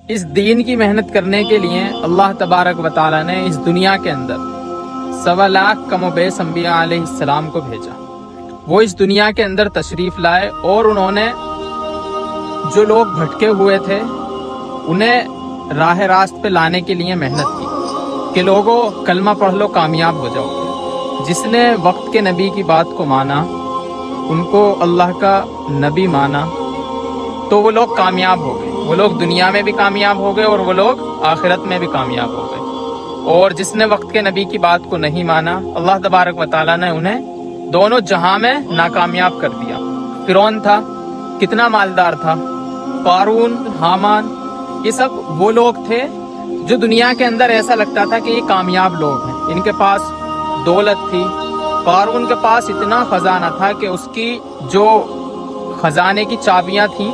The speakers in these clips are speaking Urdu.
اس دین کی محنت کرنے کے لیے اللہ تبارک و تعالیٰ نے اس دنیا کے اندر 1.25 لاکھ کم و بیش انبیاء علیہ السلام کو بھیجا۔ وہ اس دنیا کے اندر تشریف لائے اور انہوں نے جو لوگ بھٹکے ہوئے تھے انہیں راہ راست پہ لانے کے لیے محنت کی کہ لوگوں کلمہ پڑھ لو کامیاب ہو جاؤ۔ جس نے وقت کے نبی کی بات کو مانا، ان کو اللہ کا نبی مانا، تو وہ لوگ کامیاب ہو گئے۔ وہ لوگ دنیا میں بھی کامیاب ہو گئے اور وہ لوگ آخرت میں بھی کامیاب ہو گئے۔ اور جس نے وقت کے نبی کی بات کو نہیں مانا، اللہ تبارک و تعالیٰ نے انہیں دونوں جہاں میں ناکامیاب کر دیا۔ فرعون تھا، کتنا مالدار تھا، قارون، حامان، یہ سب وہ لوگ تھے جو دنیا کے اندر ایسا لگتا تھا کہ یہ کامیاب لوگ ہیں، ان کے پاس دولت تھی۔ قارون کے پاس اتنا خزانہ تھا کہ اس کی جو خزانے کی چابیاں تھیں،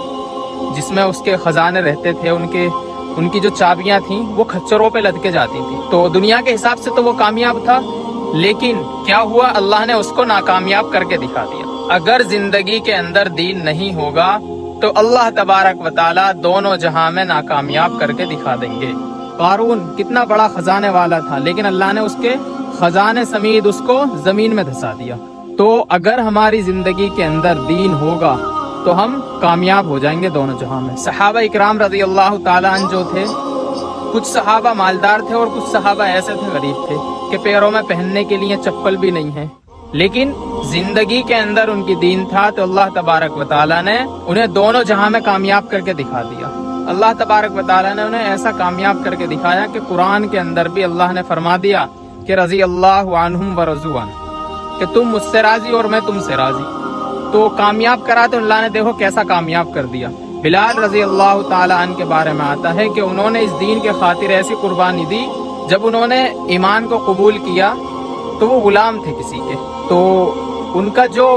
جس میں اس کے خزانے رہتے تھے، ان کی جو چابیاں تھیں وہ کھچروں پہ لٹکے جاتی تھیں۔ تو دنیا کے حساب سے تو وہ کامیاب تھا، لیکن کیا ہوا، اللہ نے اس کو ناکامیاب کر کے دکھا دیا۔ اگر زندگی کے اندر دین نہیں ہوگا تو اللہ تبارک و تعالیٰ دونوں جہاں میں ناکامیاب کر کے دکھا دیں گے۔ قارون کتنا بڑا خزانے والا تھا، لیکن اللہ نے اس کے خزانے سمیت اس کو زمین میں دھسا دیا۔ تو اگر ہماری زندگی کے اندر دین ہوگا تو ہم کامیاب ہو جائیں گے دونوں جہاں میں۔ صحابہ اکرام رضی اللہ تعالیٰ عنہ جو تھے، کچھ صحابہ مالدار تھے اور کچھ صحابہ ایسے تھے غریب تھے کہ پیروں میں پہننے کے لیے چپل بھی نہیں ہے، لیکن زندگی کے اندر ان کی دین تھا، تو اللہ تبارک و تعالیٰ نے انہیں دونوں جہاں میں کامیاب کر کے دکھا دیا۔ اللہ تبارک و تعالیٰ نے انہیں ایسا کامیاب کر کے دکھایا کہ قرآن کے اندر بھی اللہ نے فرما دیا کہ رضی اللہ عنہم ورضوا عنہ، کہ تم مجھ سے راضی اور میں تم سے راضی۔ تو کامیاب کرا تو اللہ نے دیکھو کیسا کامیاب کر دیا۔ بلال رضی اللہ تعالیٰ عنہ کے بارے میں آتا ہے کہ انہوں نے اس دین کے خاطر ایسی قربانی دی، جب انہوں نے ایمان کو قبول کیا تو وہ غلام تھے کسی کے، تو ان کا جو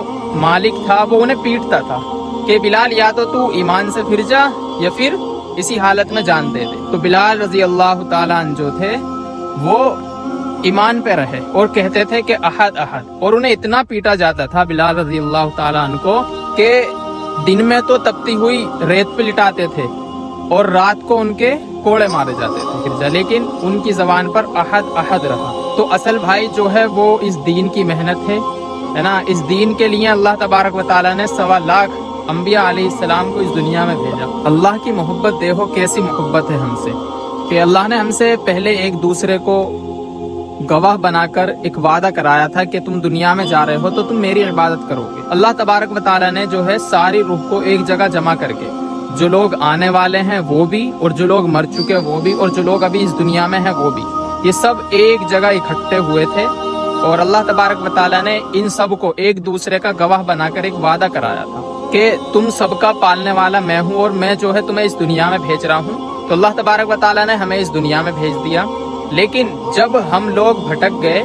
مالک تھا وہ انہیں پیٹتا تھا کہ بلال یا تو ایمان سے پھر جا یا پھر اسی حالت میں جان دے دے۔ تو بلال رضی اللہ تعالیٰ عنہ جو تھے وہ ایمان پہ رہے اور کہتے تھے کہ احد احد، اور انہیں اتنا پیٹا جاتا تھا بلال رضی اللہ تعالیٰ عنہ کو کہ دن میں تو تپتی ہوئی ریت پہ لٹاتے تھے اور رات کو ان کے کوڑے مارے جاتے تھے، لیکن ان کی زبان پر احد احد رہا۔ تو اصل بھائی جو ہے وہ اس دین کی محنت ہے نا، اس دین کے لیے اللہ تبارک و تعالیٰ نے 1.25 لاکھ انبیاء علیہ السلام کو اس دنیا میں بھیجا۔ اللہ کی محبت دیکھو کیسی محبت ہے ہم سے، کہ اللہ نے ہم سے پہلے ایک دوسرے کو گواہ بنا کر ایک وعدہ کرایا تھا کہ تم دنیا میں جا رہے ہو تو تم میری عبادت کرو گے۔ اللہ تبارک و تعالیٰ نے جو ہے ساری روح کو ایک جگہ جمع کر کے، جو لوگ آنے والے ہیں وہ بھی، اور جو لوگ مر چکے وہ بھی، اور جو لوگ ابھی اس دنیا میں ہیں وہ بھی، یہ سب ایک جگہ اکٹھے ہوئے تھے، اور اللہ تبارک و تعالیٰ نے ان سب کو ایک دوسرے کا گواہ بنا کر ایک وعدہ کرایا تھا کہ تم سب کا پالنے والا میں ہوں، اور میں جو ہے تمہیں اس دنیا میں بھیج رہا ہوں۔ تو اللہ تبارک و تعالیٰ نے ہمیں اس دنیا میں بھیج دیا، لیکن جب ہم لوگ بھٹک گئے،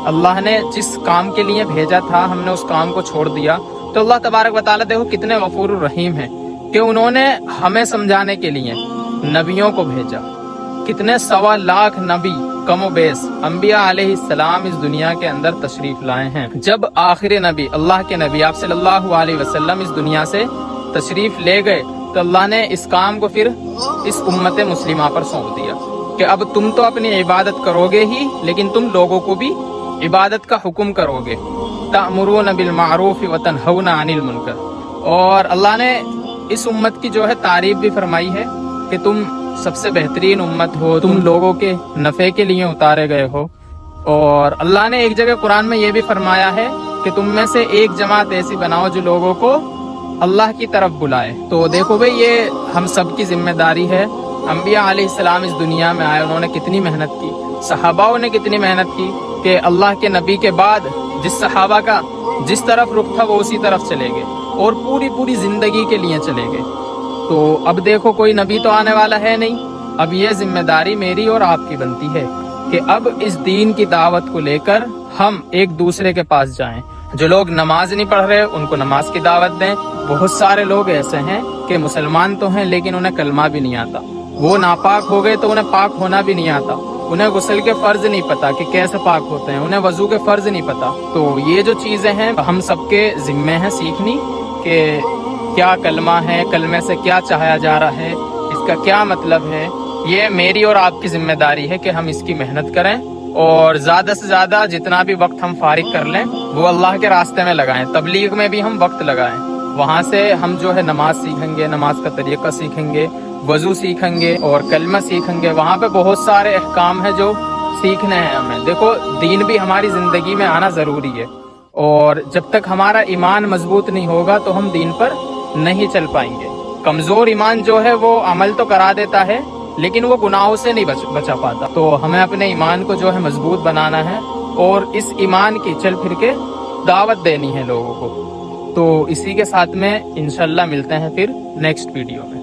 اللہ نے جس کام کے لیے بھیجا تھا ہم نے اس کام کو چھوڑ دیا، تو اللہ تبارک و تعالیٰ دیکھو کتنے غفور الرحیم ہیں کہ انہوں نے ہمیں سمجھانے کے لیے نبیوں کو بھیجا۔ کتنے 1.25 لاکھ نبی کم و بیش انبیاء علیہ السلام اس دنیا کے اندر تشریف لائے ہیں۔ جب آخری نبی اللہ کے نبی آپ صلی اللہ علیہ وسلم اس دنیا سے تشریف لے گئے تو اللہ نے اس کام کو پھر اس امت مسلمہ پر سونپ دیا کہ اب تم تو اپنی عبادت کرو گے ہی، لیکن تم لوگوں کو بھی عبادت کا حکم کرو گے۔ تأمرون بالمعروف وتنہون عن المنکر۔ اور اللہ نے اس امت کی جو ہے تعریف بھی فرمائی ہے کہ تم سب سے بہترین امت ہو، تم لوگوں کے نفع کے لیے اتارے گئے ہو۔ اور اللہ نے ایک جگہ قرآن میں یہ بھی فرمایا ہے کہ تم میں سے ایک جماعت ایسی بناؤ جو لوگوں کو اللہ کی طرف بلائے۔ تو دیکھو بھئی یہ ہم سب کی ذمہ داری ہے۔ انبیاء علیہ السلام اس دنیا میں آئے، انہوں نے کتنی محنت کی، صحاباؤں نے کتنی محنت کی کہ اللہ کے نبی کے بعد جس صحابہ کا جس طرف رخ تھا وہ اسی طرف چلے گئے اور پوری زندگی کے لیے چلے گئے۔ تو اب دیکھو کوئی نبی تو آنے والا ہے نہیں، اب یہ ذمہ داری میری اور آپ کی بنتی ہے کہ اب اس دین کی دعوت کو لے کر ہم ایک دوسرے کے پاس جائیں۔ جو لوگ نماز نہیں پڑھ رہے ان کو نماز کی دعوت دیں۔ بہت سارے لوگ ایسے ہیں کہ مسلمان تو ہیں لیکن انہیں کلمہ بھی نہیں آتا، وہ ناپاک ہو گئے تو انہیں پاک ہونا بھی نہیں آتا، انہیں غسل کے فرض نہیں پتا کہ کیسے پاک ہوتے ہیں، انہیں وضو کے فرض نہیں پتا۔ تو یہ جو چیزیں ہیں ہم سب کے ذمے ہیں سیکھنی کہ کیا کلمہ ہے، کلمے سے کیا چاہا جا رہا ہے، اس کا کیا مطلب ہے، یہ میری اور آپ کی ذمہ داری ہے کہ ہم اس کی محنت کریں اور زیادہ سے زیادہ جتنا بھی وقت ہم فارغ کر لیں وہ اللہ کے راستے میں لگائیں۔ تبلیغ میں بھی ہم وقت لگائیں، وہاں سے ہم جو ہے نماز سیکھیں گے، نماز کا طریقہ سیکھیں گے، وضو سیکھیں گے اور کلمہ سیکھیں گے۔ وہاں پہ بہت سارے احکام ہیں جو سیکھنے ہیں ہمیں۔ دیکھو دین بھی ہماری زندگی میں آنا ضروری ہے، اور جب تک ہمارا ایمان مضبوط نہیں ہوگا تو ہم دین پر نہیں چل پائیں گے۔ کمزور ایمان جو ہے وہ عمل تو کرا دیتا ہے لیکن وہ گناہوں سے نہیں بچا پاتا۔ تو ہمیں اپنے ایمان کو جو ہے مضبوط بنانا ہے اور اس ایمان کی چل پھر کے دعوت دینی ہے لوگوں کو۔ تو اسی کے ساتھ میں انشاءاللہ ملتے ہیں پھر نیکسٹ ویڈیو میں۔